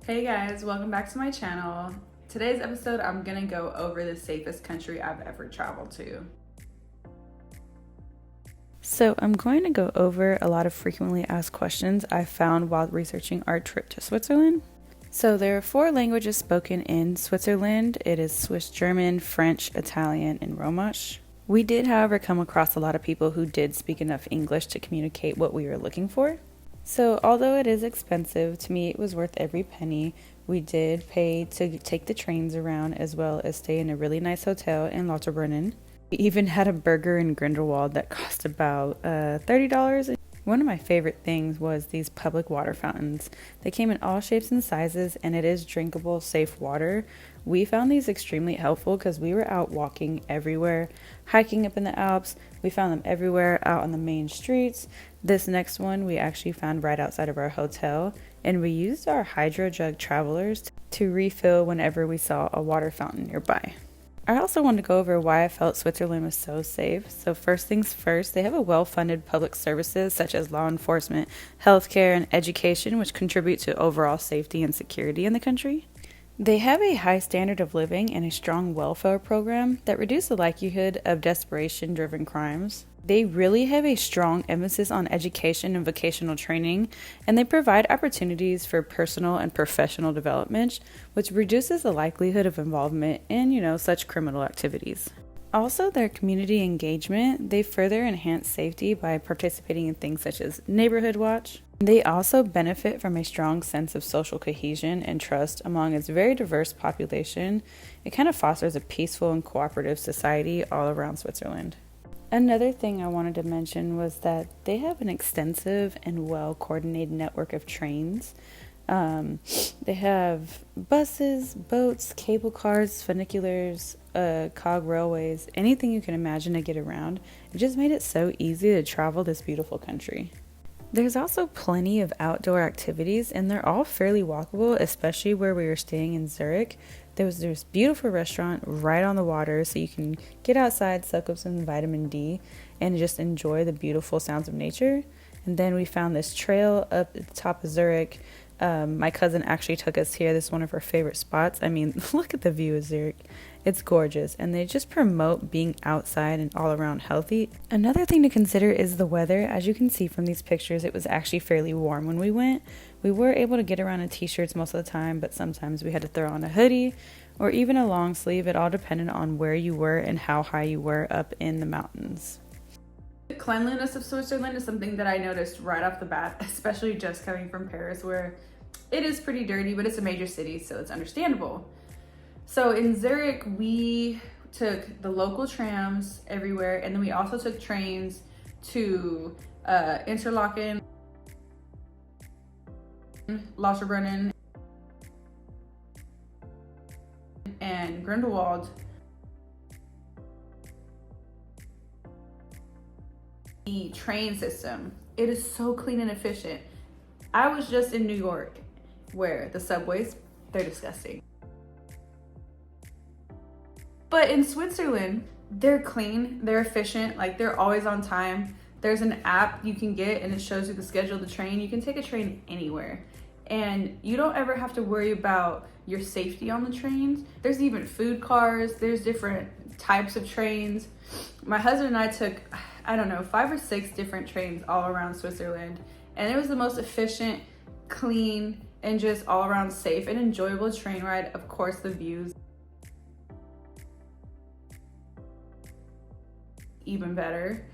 Hey guys, welcome back to my channel. Today's episode, I'm gonna go over the safest country I've ever traveled to. So I'm going to go over a lot of frequently asked questions I found while researching our trip to Switzerland. So there are 4 languages spoken in Switzerland. It is Swiss German, French, Italian, and Romansh. We did, however, come across a lot of people who did speak enough English to communicate what we were looking for. So although it is expensive, to me it was worth every penny. We did pay to take the trains around as well as stay in a really nice hotel in Lauterbrunnen. We even had a burger in Grindelwald that cost about $30. One of my favorite things was these public water fountains. They came in all shapes and sizes, and it is drinkable, safe water. We found these extremely helpful because we were out walking everywhere, hiking up in the Alps. We found them everywhere out on the main streets. This next one we actually found right outside of our hotel, and we used our hydro jug travelers to refill whenever we saw a water fountain nearby. I also wanted to go over why I felt Switzerland was so safe. So first things first, they have a well-funded public services such as law enforcement, healthcare, and education, which contribute to overall safety and security in the country. They have a high standard of living and a strong welfare program that reduce the likelihood of desperation-driven crimes. They really have a strong emphasis on education and vocational training, and they provide opportunities for personal and professional development, which reduces the likelihood of involvement in, such criminal activities. Also, their community engagement, they further enhance safety by participating in things such as Neighborhood Watch. They also benefit from a strong sense of social cohesion and trust among its very diverse population. It kind of fosters a peaceful and cooperative society all around Switzerland. Another thing I wanted to mention was that they have an extensive and well-coordinated network of trains. They have buses, boats, cable cars, funiculars, cog railways, anything you can imagine to get around. It just made it so easy to travel this beautiful country. There's also plenty of outdoor activities, and they're all fairly walkable, especially where we were staying in Zurich. There's this beautiful restaurant right on the water, so you can get outside, soak up some vitamin D, and just enjoy the beautiful sounds of nature. And then we found this trail up at the top of Zurich. My cousin actually took us here. This is one of her favorite spots. I mean, look at the view of Zurich. It's gorgeous, and they just promote being outside and all around healthy. Another thing to consider is the weather. As you can see from these pictures, it was actually fairly warm when we went. We were able to get around in t-shirts most of the time, but sometimes we had to throw on a hoodie or even a long sleeve. It all depended on where you were and how high you were up in the mountains. The cleanliness of Switzerland is something that I noticed right off the bat, especially just coming from Paris, where it is pretty dirty, but it's a major city, so it's understandable. So in Zurich, we took the local trams everywhere, and then we also took trains to Interlaken, Lauterbrunnen, and Grindelwald. The train system, it is so clean and efficient. I was just in New York, where the subways, they're disgusting. But in Switzerland, they're clean, they're efficient, like they're always on time. There's an app you can get and it shows you the schedule of the train. You can take a train anywhere. And you don't ever have to worry about your safety on the trains. There's even food cars, there's different types of trains. My husband and I took, 5 or 6 different trains all around Switzerland. And it was the most efficient, clean, and just all around safe and enjoyable train ride. Of course, the views even better,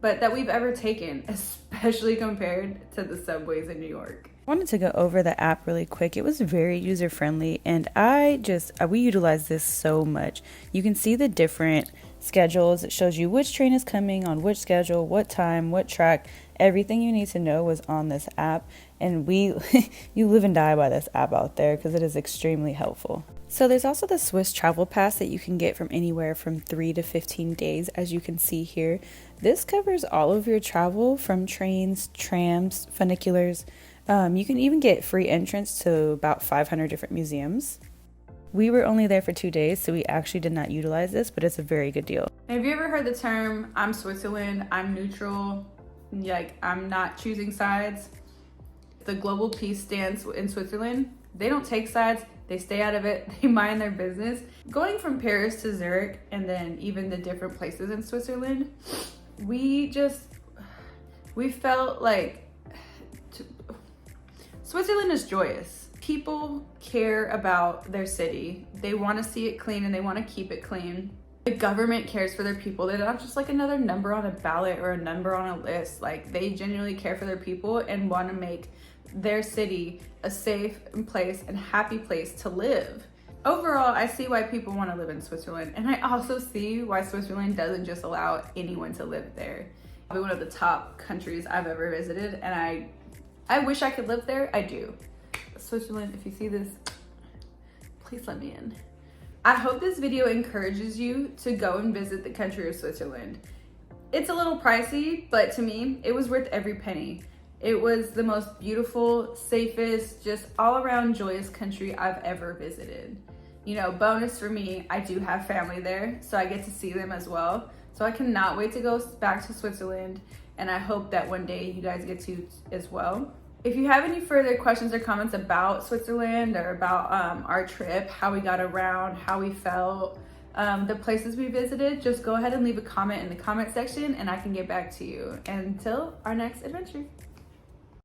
but that we've ever taken, especially compared to the subways in New York. I wanted to go over the app really quick. It was very user-friendly, and we utilize this so much. You can see the different schedules. It shows you which train is coming on which schedule, what time, what track. Everything you need to know was on this app, and you live and die by this app out there because it is extremely helpful. So there's also the Swiss travel pass that you can get from anywhere from 3 to 15 days, as you can see here. This covers all of your travel from trains, trams, funiculars. You can even get free entrance to about 500 different museums. We were only there for 2 days, so we actually did not utilize this, but it's a very good deal. Have you ever heard the term, I'm Switzerland, I'm neutral, like I'm not choosing sides? The global peace stance in Switzerland, They don't take sides, they stay out of it, they mind their business. Going from Paris to Zurich and then even the different places in Switzerland, we felt like Switzerland is joyous. People care about their city. They want to see it clean and they want to keep it clean. The government cares for their people. They're not just like another number on a ballot or a number on a list. Like, they genuinely care for their people and want to make their city a safe place and happy place to live. Overall, I see why people want to live in Switzerland, and I also see why Switzerland doesn't just allow anyone to live there. Probably one of the top countries I've ever visited, and I wish I could live there. I do. Switzerland, if you see this, please let me in. I hope this video encourages you to go and visit the country of Switzerland. It's a little pricey, but to me, it was worth every penny. It was the most beautiful, safest, just all around joyous country I've ever visited. You know, bonus for me, I do have family there, so I get to see them as well. So I cannot wait to go back to Switzerland, and I hope that one day you guys get to as well. If you have any further questions or comments about Switzerland or about our trip, how we got around, how we felt, the places we visited, just go ahead and leave a comment in the comment section and I can get back to you. Until our next adventure.